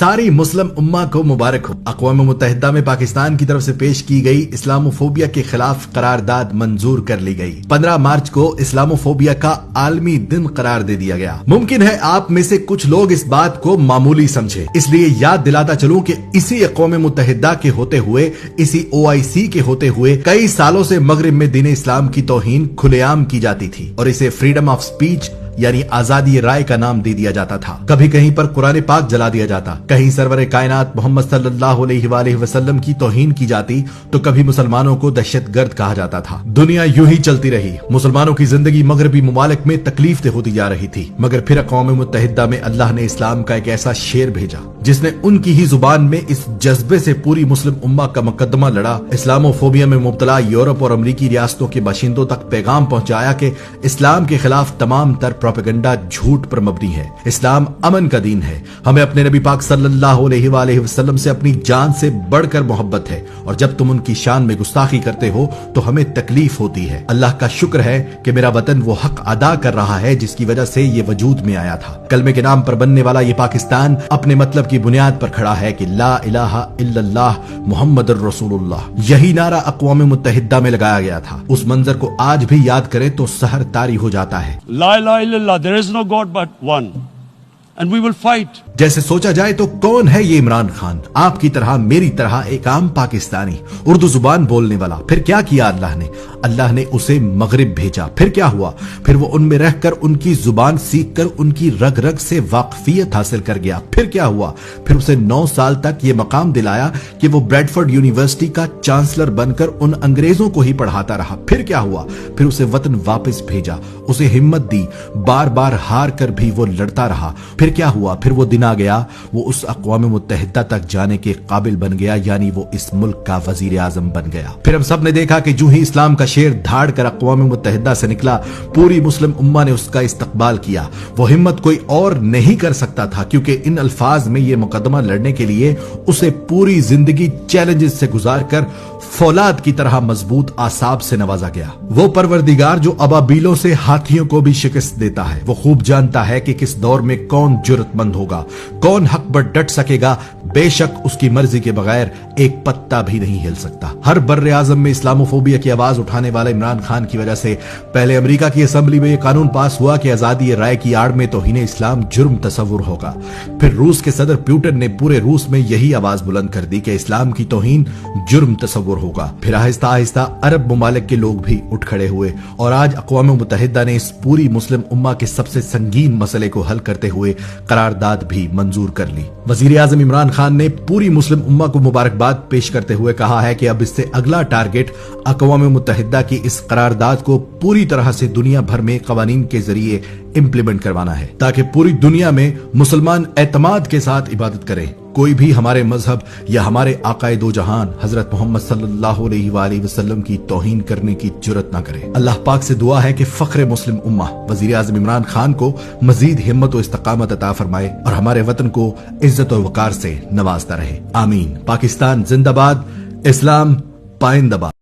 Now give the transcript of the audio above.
सारी मुस्लिम उम्मा को मुबारक हो। अक़वाम मुत्तहिदा में पाकिस्तान की तरफ से पेश की गई इस्लामोफोबिया के खिलाफ करारदाद मंजूर कर ली गई। 15 मार्च को इस्लामोफोबिया का आलमी दिन करार दे दिया गया। मुमकिन है आप में से कुछ लोग इस बात को मामूली समझे, इसलिए याद दिलाता चलूं कि इसी अक़वाम मुत्तहिदा के होते हुए, इसी OIC के होते हुए कई सालों से मगरिब में दीन इस्लाम की तौहीन खुलेआम की जाती थी और इसे फ्रीडम ऑफ स्पीच यानी आजादी राय का नाम दे दिया जाता था। कभी कहीं पर कुरान पाक जला दिया जाता, कहीं सरवर कायनात मोहम्मद सल्लल्लाहु अलैहि वसल्लम की तौहीन की जाती, तो कभी मुसलमानों को दहशतगर्द कहा जाता था। दुनिया यूं ही चलती रही। मुसलमानों की जिंदगी मगरबी मुमालिक में तकलीफ दे होती जा रही थी, मगर फिर अक़वाम मुत्तहिदा में अल्लाह ने इस्लाम का एक ऐसा शेर भेजा जिसने उनकी ही जुबान में इस जज्बे से पूरी मुस्लिम उम्मा का मुकदमा लड़ा, इस्लामोफोबिया में मुब्तला यूरोप और अमरीकी रियासतों के बाशिंदों तक पैगाम पहुंचाया कि इस्लाम के खिलाफ तमाम तर प्रोपेगेंडा झूठ पर मबनी है। इस्लाम अमन का दीन है। हमें अपने नबी पाक सल्लल्लाहु अलैहि वसल्लम से अपनी जान से बढ़कर मोहब्बत है और जब तुम उनकी शान में गुस्ताखी करते हो तो हमें तकलीफ होती है। अल्लाह का शुक्र है कि मेरा वतन वो हक अदा कर रहा है जिसकी वजह से ये वजूद में आया था। कलमे के नाम पर बनने वाला ये पाकिस्तान अपने मतलब की बुनियाद पर खड़ा है कि ला इलाहा इल्लल्लाह मुहम्मदुर रसूलुल्लाह। यही नारा अक़वाम मुत्तहिदा में लगाया गया था। उस मंजर को आज भी याद करें तो सहर तारी हो जाता है। ला इलाहा इल्लल्लाह, there is no God but one, and we will fight. जैसे सोचा जाए तो कौन है ये इमरान खान? आपकी तरह मेरी तरह एक आम पाकिस्तानी, उर्दू जुबान बोलने वाला। फिर क्या किया अल्लाह ने? अल्लाह ने उसे मगरिब भेजा। फिर क्या हुआ? फिर वो उनमें रहकर उनकी जुबान सीख कर उनकी रग रग से वाकफियत हासिल कर गया। फिर क्या हुआ? फिर उसे 9 साल तक ये मकाम दिलाया कि वो ब्रैडफोर्ड यूनिवर्सिटी का चांसलर बनकर उन अंग्रेजों को ही पढ़ाता रहा। फिर क्या हुआ? फिर उसे वतन वापस भेजा, उसे हिम्मत दी, बार बार हार कर भी वो लड़ता रहा। फिर क्या हुआ? फिर वो दिन आ गया, वो उस अक़वाम मुत्तहिदा तक जाने के काबिल बन गया, यानी वो इस मुल्क का वजीर आजम बन गया। फिर हम सब ने देखा कि जो ही इस्लाम का शेर धाड़ कर अक़वाम मुत्तहिदा से निकला, पूरी मुस्लिम उम्मा ने उसका इस्तकबाल किया। वो हिम्मत कोई और नहीं कर सकता था, क्योंकि इन अल्फाज में ये मुकदमा लड़ने के लिए उसे पूरी जिंदगी चैलेंजेस से गुजार कर फौलाद की तरह मजबूत आसाब से नवाजा गया। वो परवरदिगार जो अबाबीलों से हाथियों को भी शिकस्त देता है, वो खूब जानता है कि किस दौर में कौन जुर्रतमंद होगा, कौन हक पर डट सकेगा। बेशक उसकी मर्जी के बगैर एक पत्ता भी नहीं हिल सकता। हर बर्रे आजम में इस्लामोफोबिया की आवाज उठाने वाले इमरान खान की वजह से पहले अमेरिका की असेंबली में यह कानून पास हुआ कि आजादी राय की आड़ में तौहीन इस्लाम जुर्म तस्वुर होगा। फिर रूस के सदर पुतिन ने पूरे रूस में यही आवाज बुलंद कर दी कि इस्लाम की तौहीन जुर्म तस्वुर होगा। फिर आहिस्ता आहिस्ता अरब ममालिक के लोग भी उठ खड़े हुए और आज अक़वाम मुत्तहिदा ने इस पूरी मुस्लिम उम्मा के सबसे संगीन मसले को हल करते हुए करारदाद भी मंजूर कर ली। वजीर आजम इमरान खान ने पूरी मुस्लिम उम्मा को मुबारकबाद पेश करते हुए कहा है कि अब इससे अगला टारगेट अक़वाम मुत्तहिदा की इस करारदाद को पूरी तरह से दुनिया भर में कवानीन के जरिए इम्प्लीमेंट करवाना है, ताकि पूरी दुनिया में मुसलमान एतमाद के साथ इबादत करें। कोई भी हमारे मजहब या हमारे आकाए दो जहान हजरत मोहम्मद सल्लल्लाहु अलैहि वसल्लम की तौहीन करने की जुर्रत न करे। अल्लाह पाक से दुआ है कि फख्र मुस्लिम उम्मा वजीर आजम इमरान खान को मजीद हिम्मत और इस्तकामत अता फरमाए और हमारे वतन को इज्जत और वकार से नवाजता रहे। आमीन। पाकिस्तान जिंदाबाद, इस्लाम पाइंदाबाद।